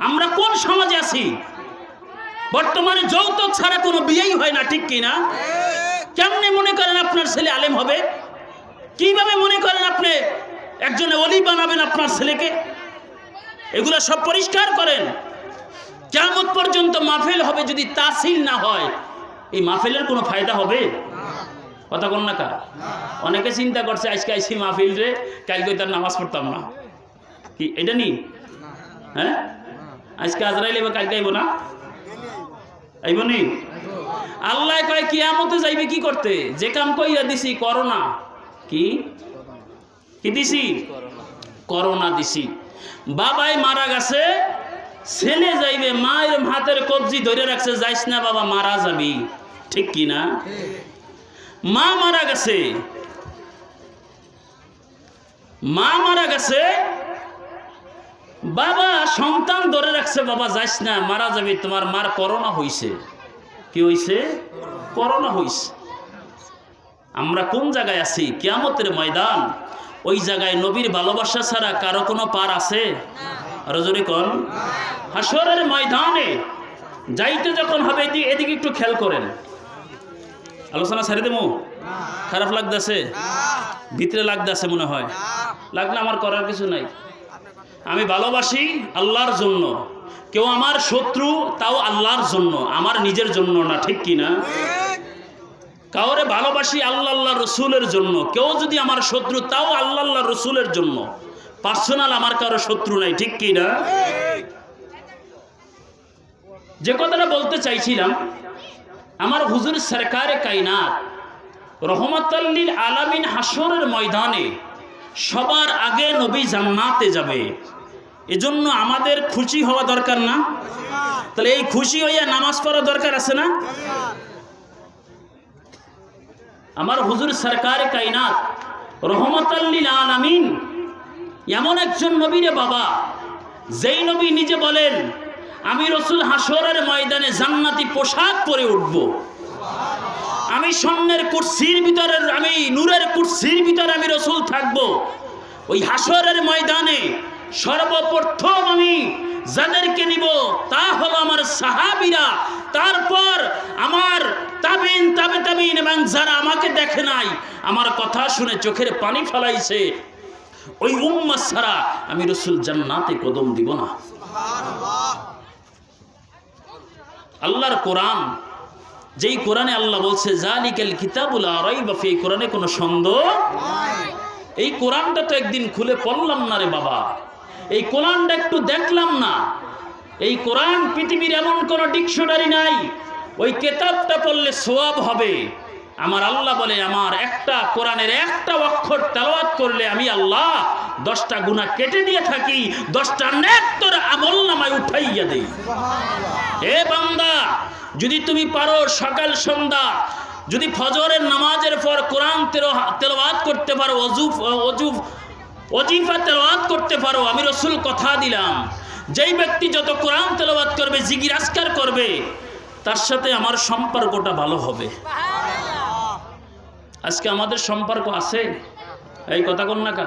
আমরা কোন সমাজে আছি? বর্তমানে যৌতুক ছাড়া কোনো বিয়েই হয় না, ঠিক কি না? কেমনে মনে করেন আপনার ছেলে আলেম হবে? কিভাবে মনে করেন আপনি একজনে ওলি বানাবেন আপনার ছেলেকে? এগুলো সব পরিষ্কার করেন। কিয়ামত পর্যন্ত মাহফিল হবে, যদি তাসিল না হয় এই মাহফিলের কোনো ফায়দা হবে? কথা কোন না কা? অনেকে চিন্তা করছে আজকে আইসি মাহফিল রে, কালকে তার নামাজ পড়তাম না, কি এটা নি? হ্যাঁ, আজকে আজরাইল এবার কালকে আইব না? আইব নি? আল্লাহ কয় কিয়ামতে যাইবে কি করতে? যে কাম কইরা দিছি করোনা, কি কি দিছি? করোনা দিছি। বাবাই মারা গেছে, ছেলে যাইবে, মায়ের হাতের কবজি ধরে রাখছে, যাইস না বাবা, মারা যাবি, ঠিক কি না? মা মারা গেছে, মা মারা গেছে, বাবা সন্তান ধরে রাখছে, বাবা যাইস না, মারা যাবি, তোমার মার করোনা হইছে। কি হইছে? করোনা হইছে। আমরা কোন জায়গায় আছি? কিয়ামতের ময়দান। ওই জায়গায় নবীর ভালোবাসা ছাড়া কারো কোনো পার আছে? আরো জোরে কোন? হাসরের ময়দানে যাইতে যখন হবে, এদিকে একটু খেয়াল করেন। আলোচনা ছেড়ে দেবো? খারাপ লাগতেছে? ভিতরে লাগতেছে মনে হয়? লাগলে আমার করার কিছু নাই। আমি ভালোবাসি আল্লাহর জন্য, কেউ আমার শত্রু তাও আল্লাহর জন্য, আমার নিজের জন্য না, ঠিক কি না? কাউরে ভালোবাসি আল্লাহ আল্লাহ রসুলের জন্য, কেউ যদি আমার শত্রু তাও আল্লাহ আল্লাহ রসুলের জন্য। পার্সোনাল আমার কারো শত্রু নাই, ঠিক কি না? যে কথাটা বলতে চাইছিলাম, আমার হুজুর সরকারে কায়নাত রহমাতুল লিল আলামিন হাসরের ময়দানে সবার আগে নবী জান্নাতে যাবে। এজন্য আমাদের খুশি হওয়া দরকার না? তাহলে এই খুশি হইয়া নামাজ পড়া দরকার আছে না? আমার হুজুর সরকারে কায়নাত রহমাতুল লিল আলামিন এমন একজন নবী রে বাবা, যেই নবী নিজে বলেন আমি রসুল হাসরের ময়দানে জান্নাতি পোশাক পরে উঠব, আমি স্বর্ণের কুরসির ভিতরে, আমি নূরের কুরসির ভিতরে আমি রসুল থাকবো। ওই হাসরের ময়দানে সর্বপ্রথম আমি যাদেরকে নিব তা হলো আমার সাহাবীরা, তারপর আমার তাবিন, তাবে তাবিন, এবং যারা আমাকে দেখে নাই, আমার কথা শুনে চোখের পানি ফেলাইছে, ওই উম্মাত ছাড়া আমি রসুল জান্নাতে কদম দিব না। আল্লাহর কোরআন, যেই কোরআনে আল্লাহ বলছে জালিকাল কিতাবুল লা রাইবা ফি, কোরআনে কোনো সন্দেহ নাই। এই কোরআনটা তো একদিন খুলে পড়লাম না রে বাবা, এই কোরআনটা একটু দেখলাম না। এই কোরআন পৃথিবীর এমন কোনো ডিকশনারি নাই, ওই কিতাবটা পড়লে সওয়াব হবে। আমার আল্লাহ বলে আমার একটা কোরআনের একটা অক্ষর তেলাওয়াত করলে আমি আল্লাহ 10টা গুনাহ কেটে দিয়ে থাকি, 10টা নেক তোর আমলনামায় উঠাইয়া দেই। হে বান্দা, যদি তুমি পারো সকাল সন্ধ্যা যদি ফজরের নামাজের পর কোরআন তেলাওয়াত করতে পারো, ওজিফা তেলাওয়াত করতে পারো, আমি রসুল কথা দিলাম, যেই ব্যক্তি যত কোরআন তেলাওয়াত করবে, জিকির আজকার করবে, তার সাথে আমার সম্পর্কটা ভালো হবে। আজকে আমাদের সম্পর্ক আছে? এই কথা কোন না কা?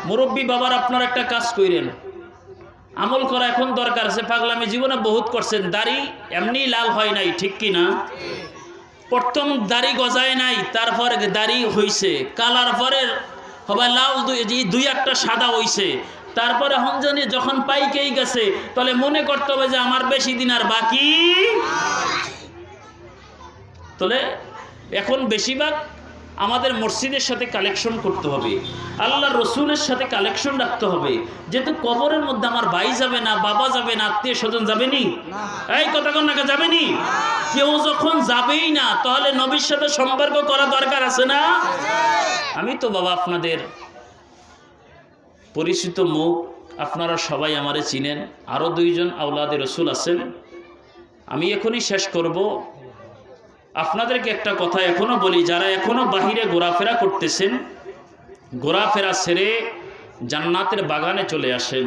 মুরব্বী বাবার আপনার একটা কাজ কইরেন, আমল করা এখন দরকার আছে। পাগলামি জীবনে বহুত করছেন, দাড়ি এমনি লাল হয় নাই, ঠিক কি না? প্রথম দাড়ি গজায় নাই, তারপর দাড়ি হইছে, কালার পরে হবে লাল, দুই একটা সাদা হইছে, তারপরে হনজনি যখন পাইকেই গেছে, তাহলে মনে করতে হবে যে আমার বেশি দিন আর বাকি। তাহলে এখন বেশিরভাগ আমাদের মসজিদের সাথে কালেকশন করতে হবে, আল্লাহর রসুলের সাথে কালেকশন রাখতে হবে। যেহেতু কবরের মধ্যে আমার ভাই যাবে না, বাবা যাবে না, আত্মীয় স্বজন যাবেনি, এই কথা কোন না যাবেনি, কেউ যখন যাবেই না, তাহলে নবীর সাথে সম্পর্ক করা দরকার আছে না? আমি তো বাবা আপনাদের পরিচিত মুখ, আপনারা সবাই আমারে চিনেন, আরো 2 জন আওলাদে রসুল আছেন। আমি এখনই শেষ করব। আপনাদেরকে একটা কথা এখনো বলি, যারা এখনো বাহিরে ঘোরাফেরা করতেছেন, ঘোরাফেরা ছেড়ে জান্নাতের বাগানে চলে আসেন।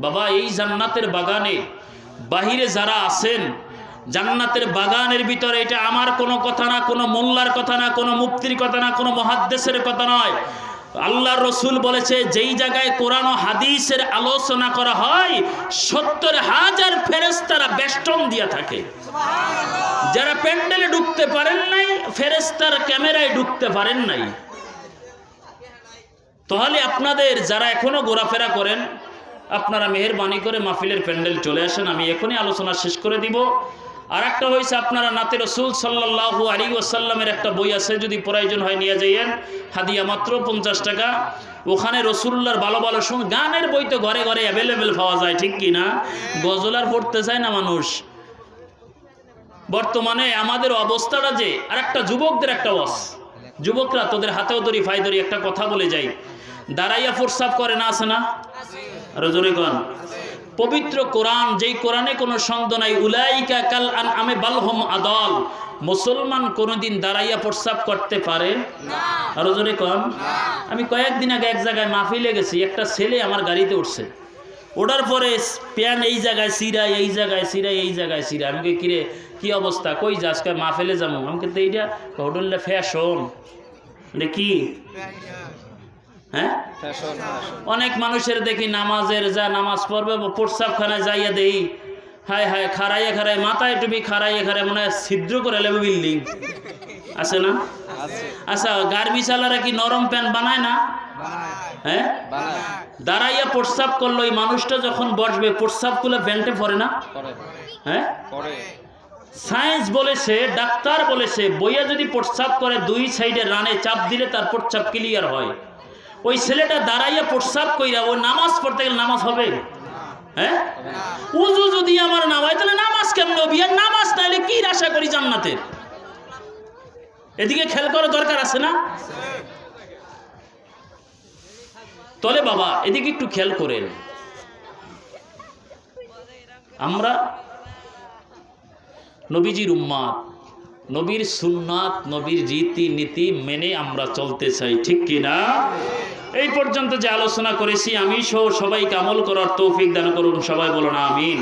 বাবা, এই জান্নাতের বাগানে বাহিরে যারা আছেন, জান্নাতের বাগানের ভিতরে, এটা আমার কোনো কথা না, কোনো মোল্লার কথা না, কোনো মুফতির কথা না, কোনো মুহাদ্দিসের কথা নয়, আল্লাহ রসুল বলেছে যেই জায়গায় কোরআন ও হাদিসের আলোচনা করা হয় ৭০,০০০ ফেরেশতারা বেষ্টন দিয়া থাকে। যারা প্যান্ডেলে ঢুকতে পারেন নাই, ফেরেশতার ক্যামেরায় ঢুকতে পারেন নাই। তাহলে আপনাদের যারা এখনো ঘোরাফেরা করেন, আপনারা মেহেরবানি করে মাহফিলের প্যান্ডেল চলে আসেন। আমি এখনই আলোচনা শেষ করে দিব। আর একটা হয়েছে, আপনারা নাতে রসুল সাল্লাল্লাহু আলাইহি ওয়াসাল্লামের একটা বই আছে, যদি প্রয়োজন হয় নিয়ে যাইয়েন, হাদিয়া মাত্র 50 টাকা। ওখানে রসুল্লাহর ভালো ভালো গানের বই তো ঘরে ঘরে অ্যাভেলেবেল পাওয়া যায়, ঠিক কি না? গজল আর পড়তে চায় না মানুষ। বর্তমানে আমাদের অবস্থাটা যে, আর একটা যুবকদের একটা ওয়াজ, যুবকরা তোদের হাতেও ধরি ফাই ধরি একটা কথা বলে যাই, দাঁড়াইয়া প্রস্রাব করে না, আছে না? আরো জোরে কন। পবিত্র কোরআন, যেই কোরআনে কোনো সন্দেহ নাই, উলাইকা কাল আনআমি বাল হুম আদাল, মুসলমান কোনোদিন দাঁড়াইয়া প্রস্রাব করতে পারে না। আরো জোরে কন। আমি কয়েকদিন আগে এক জায়গায় মাহফিলে গেছি, একটা ছেলে আমার গাড়িতে উঠছে, ওঠার পরে প্যান এই জায়গায় সিরাই, এই জায়গায় সিরাই, এই জায়গায় সিরাই। আমি কিরে কি অবস্থা, কই যাস? মাহফিলে যাবো। আমাকে তো এইটা হোটেলটা ফ্যাশন কি? হ্যাঁ, অনেক মানুষের দেখি নামাজের যা নামাজ পড়বে প্রস্রাবখানায় যাইয়া দেই, হায় হায় খাড়াইয়া খাড়াই, মাথায় টুপি খাড়াইয়া খাড়াই, মনে হয় ছিদ্র করে নেবে বিল্ডিং, আছে না? আচ্ছা, গার্মি চালারা কি নরম প্যান্ট বানায় না? হ্যাঁ, দাঁড়াইয়া প্রস্রাব করলো, এই মানুষটা যখন বসবে প্রস্রাব করলে প্যান্টে পরে না? হ্যাঁ, সায়েন্স বলেছে, ডাক্তার বলেছে, বইয়া যদি প্রস্রাব করে 2 সাইডে রানে চাপ দিলে তার প্রস্রাব ক্লিয়ার হয়। ওই ছেলেটা দাঁড়াইয়া প্রস্রাব কইরা ও নামাজ পড়তে গেলে নামাজ হবে? হ্যাঁ, উযু যদি আমার না হয় তাহলে নামাজ কেমন হবে? আর নামাজ নাইলে কি আশা করি জান্নাতের? এদিকে খেয়াল করার দরকার আছে না? তলে বাবা এদিকে একটু খেয়াল করেন। আমরা নবীজির উম্মাত, নবীর সুন্নাত, নবীর রীতি নীতি মেনে আমরা চলতে চাই, ঠিক কিনা? এই পর্যন্ত যে আলোচনা করেছি, আমি সহ সবাইকে আমল করার তৌফিক দান করুন। সবাই বলুন আমিন।